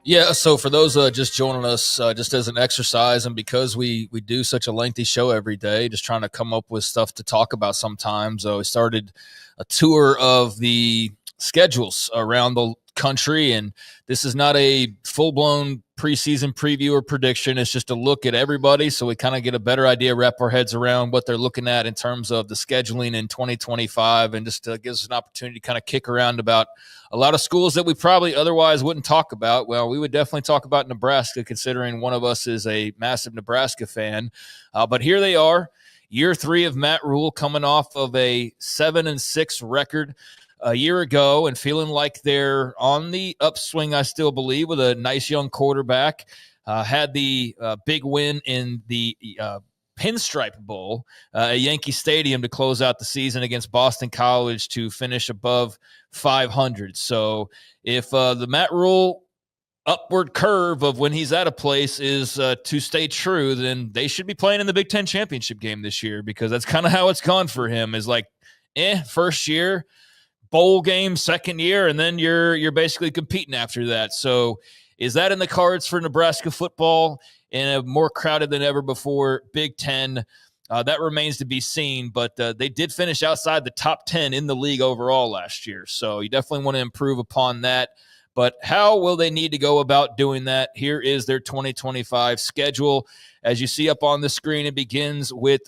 Yeah, so for those just joining us, just as an exercise, and because we do such a lengthy show every day, just trying to come up with stuff to talk about sometimes, we started a tour of the schedules around the country, and this is not a full-blown preseason preview or prediction. It's just a look at everybody so we kind of get a better idea, wrap our heads around what they're looking at in terms of the scheduling in 2025, and just gives us an opportunity to kind of kick around about a lot of schools that we probably otherwise wouldn't talk about. Well, we would definitely talk about Nebraska, considering one of us is a massive Nebraska fan. But here they are, year 3 of Matt Rule, coming off of a 7-6 record a year ago and feeling like they're on the upswing, I still believe, with a nice young quarterback. Had the big win in the Pinstripe Bowl at Yankee Stadium to close out the season against Boston College to finish above 500. So if the Matt Rule upward curve of when he's at a place is to stay true, then they should be playing in the Big Ten championship game this year, because that's kind of how it's gone for him. Is like, first year, bowl game, second year, and then you're basically competing after that. So is that in the cards for Nebraska football in a more crowded than ever before Big Ten? That remains to be seen, but they did finish outside the top 10 in the league overall last year. So you definitely want to improve upon that. But how will they need to go about doing that? Here is their 2025 schedule. As you see up on the screen, it begins with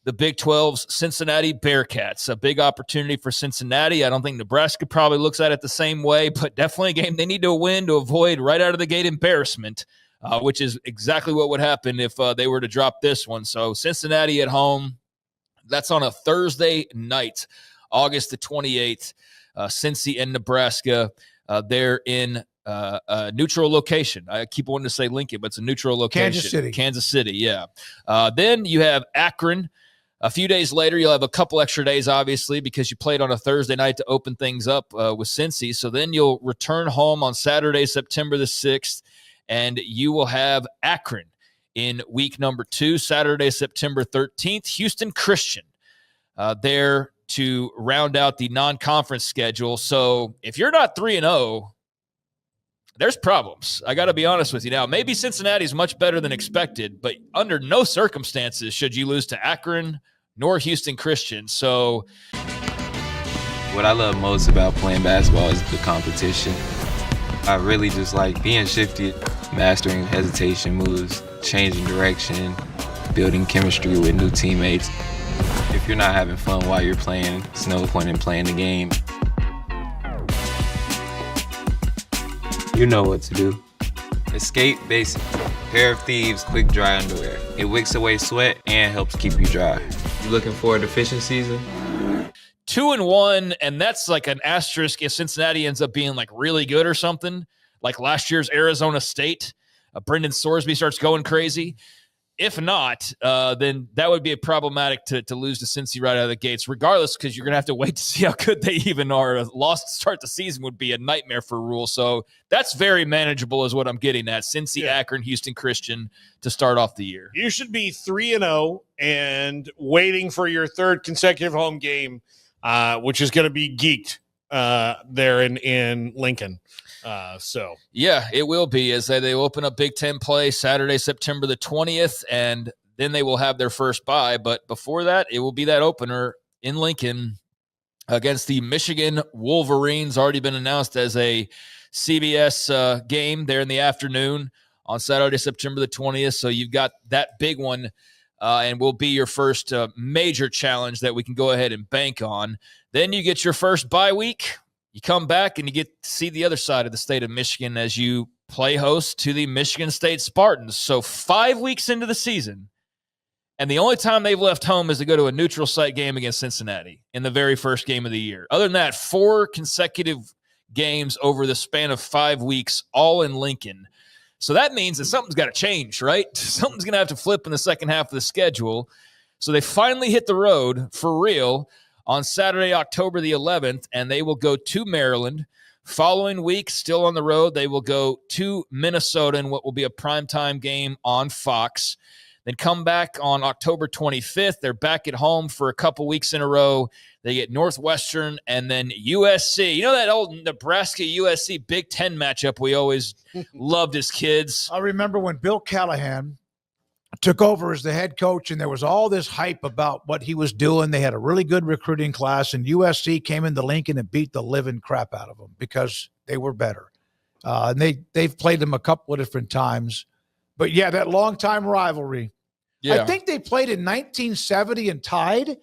the Big 12's Cincinnati Bearcats, a big opportunity for Cincinnati. I don't think Nebraska probably looks at it the same way, but definitely a game they need to win to avoid right out of the gate embarrassment, which is exactly what would happen if they were to drop this one. So Cincinnati at home, that's on a Thursday night, August the 28th, Cincy and Nebraska. They're in a neutral location. I keep wanting to say Lincoln, but it's a neutral location. Kansas City, yeah. Then you have Akron. A few days later, you'll have a couple extra days, obviously, because you played on a Thursday night to open things up with Cincy. So then you'll return home on Saturday, September the 6th, and you will have Akron in week number 2, Saturday, September 13th. Houston Christian there to round out the non-conference schedule. So if you're not 3-0, there's problems. I got to be honest with you now. Maybe Cincinnati is much better than expected, but under no circumstances should you lose to Akron nor Houston Christian. So what I love most about playing basketball is the competition. I really just like being shifted, mastering hesitation moves, changing direction, building chemistry with new teammates. If you're not having fun while you're playing, it's no point in playing the game. You know what to do. Escape Basic. Pair of Thieves quick dry underwear. It wicks away sweat and helps keep you dry. You looking forward to fishing season? 2-1, and that's like an asterisk if Cincinnati ends up being like really good or something, like last year's Arizona State. Brendan Sorsby starts going crazy. If not, then that would be problematic to lose to Cincy right out of the gates, regardless, because you're going to have to wait to see how good they even are. A loss to start the season would be a nightmare for Rule. So that's very manageable is what I'm getting at. Cincy, Akron, Houston Christian to start off the year. You should be 3-0 and waiting for your third consecutive home game, which is going to be geeked there in Lincoln. Yeah, it will be, as they open up Big Ten play Saturday, September the 20th, and then they will have their first bye. But before that, it will be that opener in Lincoln against the Michigan Wolverines, already been announced as a CBS game there in the afternoon on Saturday, September the 20th. So you've got that big one and will be your first major challenge that we can go ahead and bank on. Then you get your first bye week. You come back and you get to see the other side of the state of Michigan as you play host to the Michigan State Spartans. So 5 weeks into the season, and the only time they've left home is to go to a neutral site game against Cincinnati in the very first game of the year. Other than that, 4 consecutive games over the span of 5 weeks, all in Lincoln. So that means that something's got to change, right? Something's going to have to flip in the second half of the schedule. So they finally hit the road for real on Saturday, October the 11th, and they will go to Maryland. Following week, still on the road, they will go to Minnesota in what will be a primetime game on Fox. then come back on October 25th. They're back at home for a couple weeks in a row. They get Northwestern and then USC. You know that old Nebraska-USC Big Ten matchup we always loved as kids? I remember when Bill Callahan took over as the head coach, and there was all this hype about what he was doing. They had a really good recruiting class, and USC came into Lincoln and beat the living crap out of them because they were better. And they've played them a couple of different times. But, yeah, that long-time rivalry. Yeah. I think they played in 1970 and tied.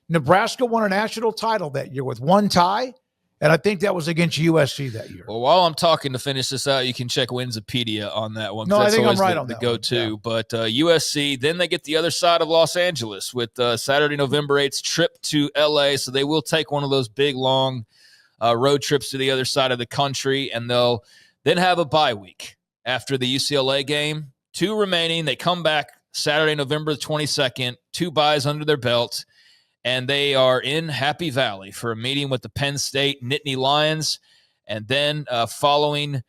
Nebraska won a national title that year with one tie, and I think that was against USC that year. Well, while I'm talking to finish this out, you can check Winsipedia on that one. No, I think I'm right on the that go-to. One. But USC, then they get the other side of Los Angeles with Saturday, November 8th trip to L.A., so they will take one of those big, long road trips to the other side of the country, and they'll then have a bye week after the UCLA game. 2 remaining. They come back Saturday, November 22nd, 2 byes under their belt, and they are in Happy Valley for a meeting with the Penn State Nittany Lions. And then following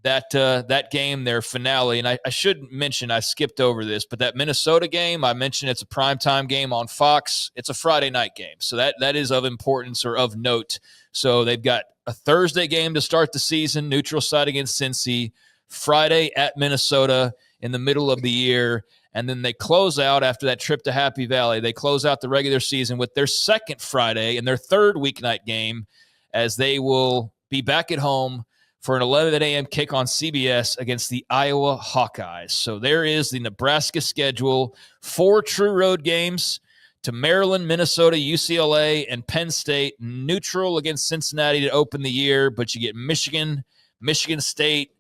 that game, their finale, and I should mention, I skipped over this, but that Minnesota game, I mentioned it's a primetime game on Fox. It's a Friday night game, so that is of importance or of note. So they've got a Thursday game to start the season, neutral site against Cincy, Friday at Minnesota in the middle of the year, and then they close out after that trip to Happy Valley. They close out the regular season with their second Friday and their third weeknight game, as they will be back at home for an 11 a.m. kick on CBS against the Iowa Hawkeyes. So there is the Nebraska schedule. 4 true road games to Maryland, Minnesota, UCLA, and Penn State. Neutral against Cincinnati to open the year, but you get Michigan, Michigan State,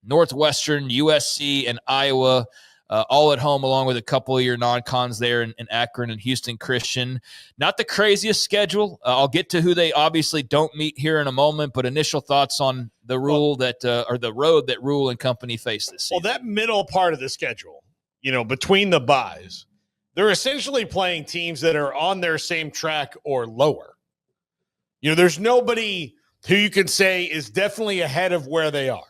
Northwestern, USC, and Iowa all at home, along with a couple of your non-cons there in Akron and Houston Christian. Not the craziest schedule. I'll get to who they obviously don't meet here in a moment, but initial thoughts on the rule or the road that Rule and company face this season. Well, that middle part of the schedule, between the byes, they're essentially playing teams that are on their same track or lower. There's nobody who you can say is definitely ahead of where they are.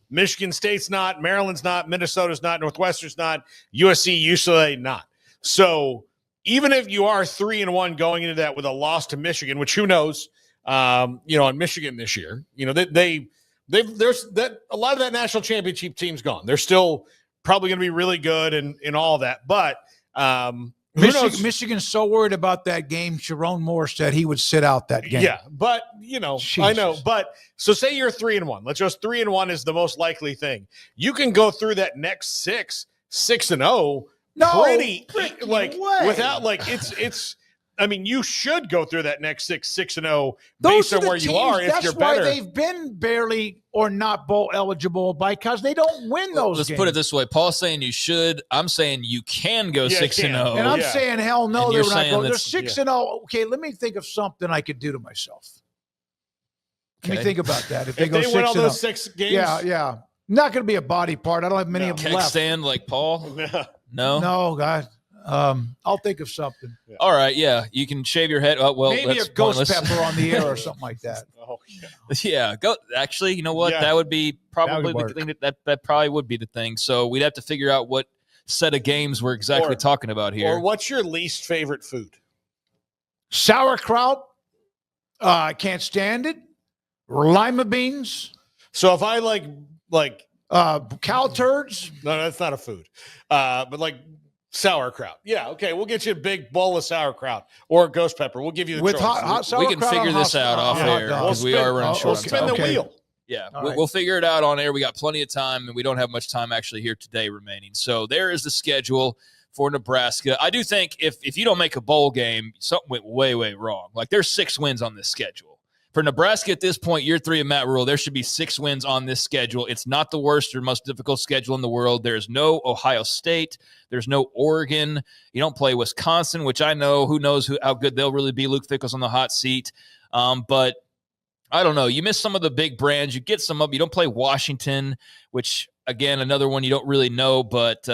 Michigan State's not, Maryland's not, Minnesota's not, Northwestern's not, USC, UCLA not. So even if you are 3-1 going into that with a loss to Michigan, which who knows, on Michigan this year, there's that a lot of that national championship team's gone. They're still probably going to be really good and all that, but Michigan's so worried about that game. Sharon Moore said he would sit out that game. Yeah, but I know. But so say you're 3-1. Let's just 3-1 is the most likely thing. You can go through that next 6-0. Pretty without it's. I mean, you should go through that next 6-0 based on where you are. If you're better, that's why they've been barely or not bowl eligible because they don't win those games. Let's put it this way: Paul's saying you should. I'm saying you can go 6-0, and I'm saying hell no. They're not going. They're 6-0. Okay, let me think of something I could do to myself. Let me think about that. If they go 6-0, win all those 6 games, yeah. Not going to be a body part. I don't have many of them left. Stand like Paul. No, God. I'll think of something. Yeah. All right, yeah, you can shave your head. Maybe a ghost pepper on the air or something like that. Yeah. Go. Actually, you know what? Yeah. That would be probably the thing. That probably would be the thing. So we'd have to figure out what set of games we're exactly talking about here. Or what's your least favorite food? Sauerkraut. I can't stand it. Lima beans. So if I like cow turds. No, that's not a food. But like. Sauerkraut. Yeah, okay. We'll get you a big bowl of sauerkraut or ghost pepper. We'll give you the with choice. hot sauerkraut. We can figure this out off air because we are running short. We'll spin the wheel. Yeah, we'll figure it out on air. We got plenty of time, and we don't have much time actually here today remaining. So there is the schedule for Nebraska. I do think if you don't make a bowl game, something went way, way wrong. Like there's 6 wins on this schedule. For Nebraska at this point, year 3 of Matt Rule, there should be 6 wins on this schedule. It's not the worst or most difficult schedule in the world. There's no Ohio State. There's no Oregon. You don't play Wisconsin, which I know. Who knows how good they'll really be. Luke Fickell's on the hot seat. But I don't know. You miss some of the big brands. You get some of. You don't play Washington, which, again, another one you don't really know. But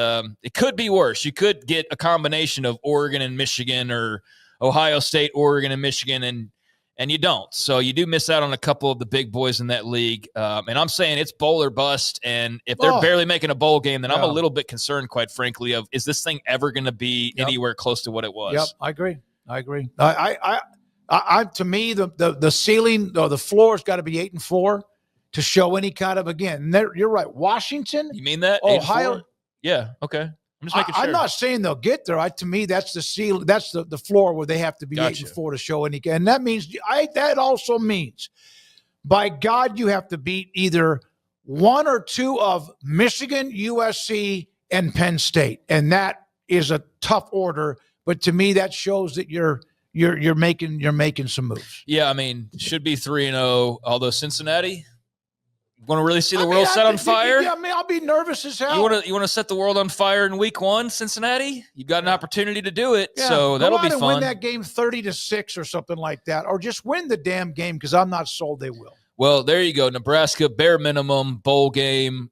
it could be worse. You could get a combination of Oregon and Michigan or Ohio State, Oregon, and Michigan, and and you don't. So you do miss out on a couple of the big boys in that league. And I'm saying it's bowl or bust. And if they're barely making a bowl game, then I'm a little bit concerned, quite frankly, of is this thing ever going to be anywhere close to what it was? Yep, I agree. To me, the ceiling or the floor has got to be 8-4 to show any kind of, again, you're right. Washington. You mean that? Ohio. 8-4? Yeah. Okay. I'm just making sure. I'm not saying they'll get there. To me, that's the ceiling. That's the floor where they have to be 8-4 to show any. And that means that also means, by God, you have to beat either one or two of Michigan, USC, and Penn State, and that is a tough order. But to me, that shows that you're making some moves. Yeah, I mean, should be 3-0. Although Cincinnati. Want to really see the world set on fire? Yeah, I mean, I'll be nervous as hell. You want to set the world on fire in week 1, Cincinnati? You've got an opportunity to do it, yeah. so that'll be fun. Win that game 30-6 or something like that, or just win the damn game, because I'm not sold they will. Well, there you go. Nebraska, bare minimum, bowl game,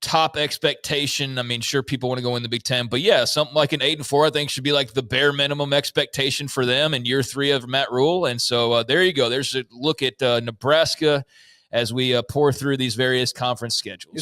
top expectation. I mean, sure, people want to go in the Big Ten, but yeah, something like an 8-4, I think, should be like the bare minimum expectation for them in year 3 of Matt Rule. And so there you go. There's a look at Nebraska as we pour through these various conference schedules.